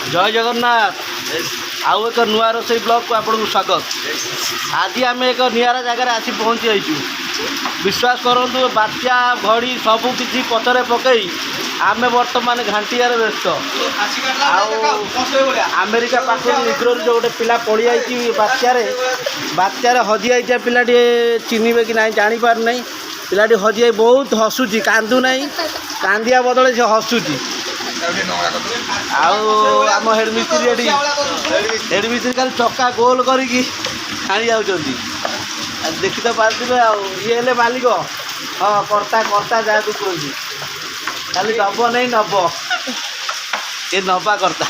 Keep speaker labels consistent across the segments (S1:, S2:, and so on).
S1: जय जगन्नाथ आउ एक नुआ रोसई ब्लॉग को आपको स्वागत। आज आम एक निरा जगार आसी पहुँची जाइचु। विश्वास करूँ बात्या घड़ी सबू किसी पचरे पकई आम बर्तमान घाटियार व्यस्त। आमेरिका पाखर निग्रोर जो गोटे पिला पड़ी जाइए बात्यार हजि जाइए पिलाटी चिन्हे कि ना जापार ना पिलाटी हजि जाए बहुत हसुची कांदू ना कांदिया बदले से हसुची। आम हेडमिस्त्री हेडमिस्त्री खाली चक्का गोल करी छाणी जाऊँच देखी तो पारे ये मालिक हाँ कर्ता कर्ता जहाँ तू कहती खाली नब नहीं नब ये नबा कर्ता।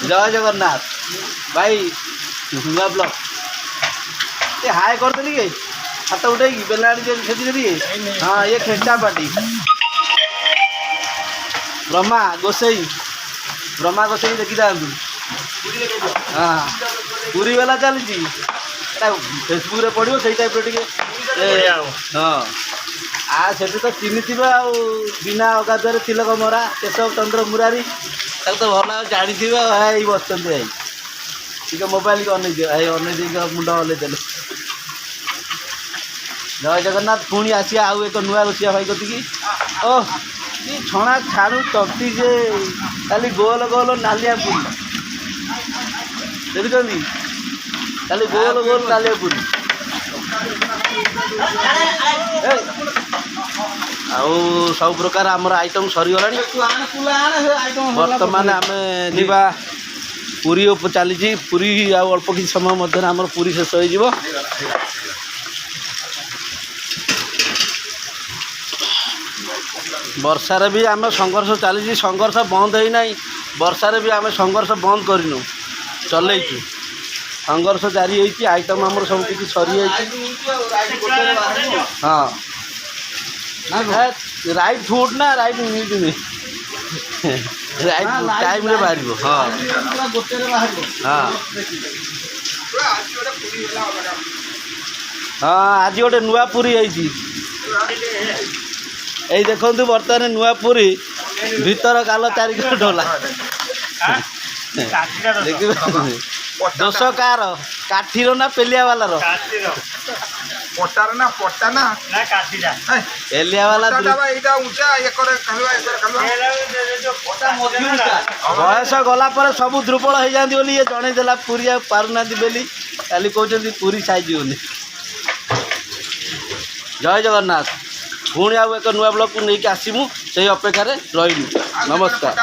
S1: जय जगन्नाथ भाई नुआ ब्लॉक ये हाय करदेली के हाथ उठे बेलाड़ी खेती करिए। हाँ ये खेचा पार्टी ब्रह्मा गोसाई देखी था हाँ पूरी वाला चली फेसबुक रे पड़ो से टाइप हाँ से तो चिन्ह बिना अगाधुआ तिलक मरा केशव चंद्र मुरारी तो भल जानी भाई बस भाई टे मोबाइल की अन भाई अन मुंड हल्ले देले। जय जगन्नाथ पुणी आसिया आउ एक नुआ रोषिया भाई कति ओह छणा छाड़ू तंती जे खाली गोल गोल नालिया पूरी देखुं खाली गोल गोल नालिया पूरी आउ सब प्रकार आमर आइटम सरीगला बर्तमान आम जीवा पुरी चली पुरी आउ अल्प किसी समय मध्य आमर पुरी शेष हो वर्षार भी आम संघर्ष चली संघर्ष बंद है ना वर्षार भी आम संघर्ष बंद करूँ चलैचु संघर्ष जारी होती आइटम आमर सब किसी सरी हाँ राइट फुड ना राइट न्यूज नहीं राइट टाइम रे बाहर हाँ हाँ हाँ आज गोटे नुआ पूरी यही देखु बर्तमान नुआ पूरी भीतर गाल चारिक ढोला देखिए दोष कार काठीर ना पेलिया वाला पेलिया वाला बयस गला पर सब दुर्बल हो जाती बोली ये जनईदेला पूरी पारना बोली खाली कहते पूरी साइज होनी। जय जगन्नाथ पुणी आउ एक नुआ ब्लॉक को लेकिन आसमु से अपेक्षा रही। नमस्कार।